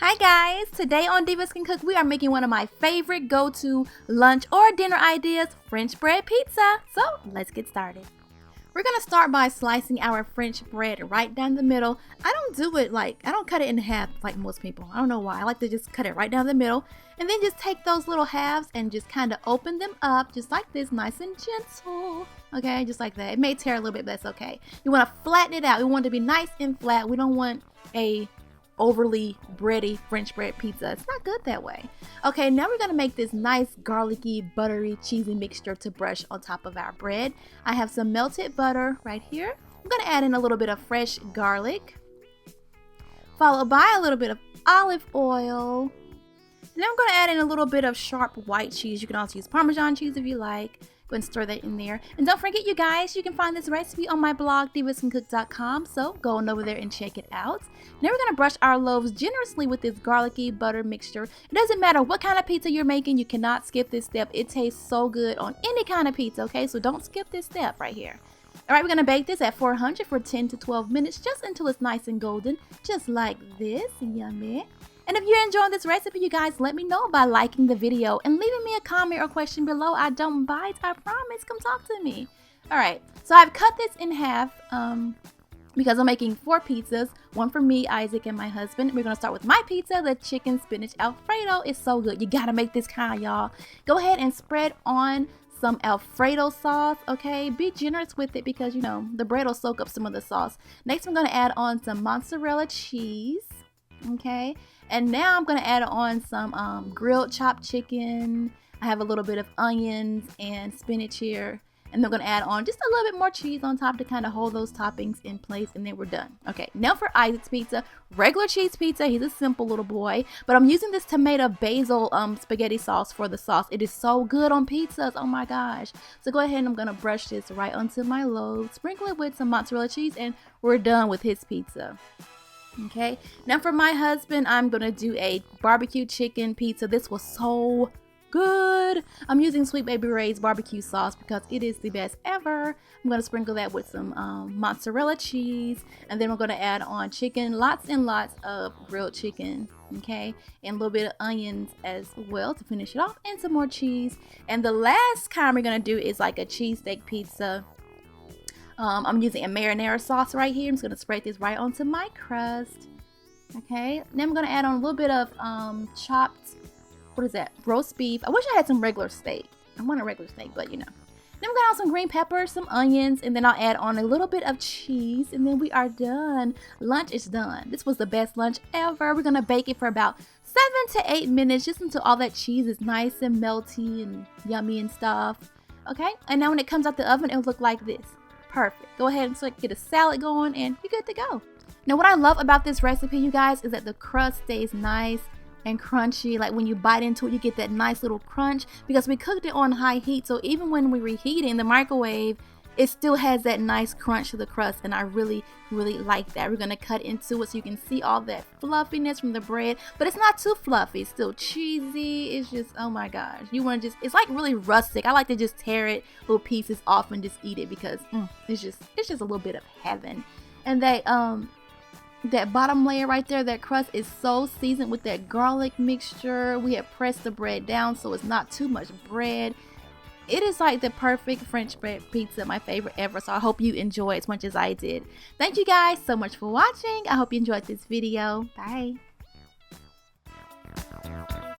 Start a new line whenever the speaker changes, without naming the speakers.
Hi guys, today on Divas Can Cook we are making one of my favorite go-to lunch or dinner ideas, French bread pizza. So let's get started. We're gonna start by slicing our French bread right down the middle. I don't cut it in half like most people. I don't know why. I like to just cut it right down the middle and then just take those little halves and just kind of open them up just like this, nice and gentle. Okay, just like that. It may tear a little bit, but that's okay. You want to flatten it out. We want it to be nice and flat. We don't want a overly bready French bread pizza. It's not good that way. Okay, now we're gonna make this nice garlicky, buttery, cheesy mixture to brush on top of our bread. I have some melted butter right here. I'm gonna add in a little bit of fresh garlic, followed by a little bit of olive oil. Then I'm gonna add in a little bit of sharp white cheese. You can also use Parmesan cheese if you like. Go and stir that in there. And don't forget, you guys, you can find this recipe on my blog, divascancook.com. So go on over there and check it out. Now we're gonna brush our loaves generously with this garlicky butter mixture. It doesn't matter what kind of pizza you're making, you cannot skip this step. It tastes so good on any kind of pizza, okay? So don't skip this step right here. All right, we're gonna bake this at 400 for 10 to 12 minutes, just until it's nice and golden, just like this. Yummy. And if you're enjoying this recipe, you guys, let me know by liking the video and leaving me a comment or question below. I don't bite, I promise. Come talk to me. All right, so I've cut this in half because I'm making 4 pizzas, one for me, Isaac, and my husband. We're gonna start with my pizza, the chicken spinach Alfredo. It's so good. You gotta make this kind, y'all. Go ahead and spread on some Alfredo sauce, okay? Be generous with it because, you know, the bread will soak up some of the sauce. Next, I'm gonna add on some mozzarella cheese, okay? And now I'm gonna add on some grilled chopped chicken. I have a little bit of onions and spinach here. And I'm gonna add on just a little bit more cheese on top to kind of hold those toppings in place, and then we're done. Okay, now for Isaac's pizza, regular cheese pizza. He's a simple little boy, but I'm using this tomato basil spaghetti sauce for the sauce. It is so good on pizzas, oh my gosh. So go ahead and I'm gonna brush this right onto my loaf, sprinkle it with some mozzarella cheese, and we're done with his pizza. Okay, now for my husband, I'm gonna do a barbecue chicken pizza. This was so good. I'm using Sweet Baby Ray's barbecue sauce because it is the best ever. I'm gonna sprinkle that with some mozzarella cheese, and then we're gonna add on chicken, lots and lots of grilled chicken, okay, and a little bit of onions as well to finish it off, and some more cheese. And the last kind we're gonna do is like a cheesesteak pizza. I'm using a marinara sauce right here. I'm just going to spread this right onto my crust. Okay, then I'm going to add on a little bit of chopped, what is that, roast beef. I wish I had some regular steak. I want a regular steak, but you know. Then I'm going to add some green peppers, some onions, and then I'll add on a little bit of cheese, and then we are done. Lunch is done. This was the best lunch ever. We're going to bake it for about 7 to 8 minutes, just until all that cheese is nice and melty and yummy and stuff. Okay, and now when it comes out the oven, it'll look like this. Perfect. Go ahead and get a salad going and you're good to go. Now what I love about this recipe, you guys, is that the crust stays nice and crunchy. Like when you bite into it, you get that nice little crunch because we cooked it on high heat. So even when we reheat it in the microwave, it still has that nice crunch to the crust, and I really, really like that. We're gonna cut into it so you can see all that fluffiness from the bread, but it's not too fluffy. It's still cheesy. It's just, oh my gosh. You wanna just, it's like really rustic. I like to just tear it little pieces off and just eat it because it's just a little bit of heaven. And that bottom layer right there, that crust is so seasoned with that garlic mixture. We have pressed the bread down so it's not too much bread. It is like the perfect French bread pizza, my favorite ever. So I hope you enjoy as much as I did. Thank you guys so much for watching. I hope you enjoyed this video. Bye.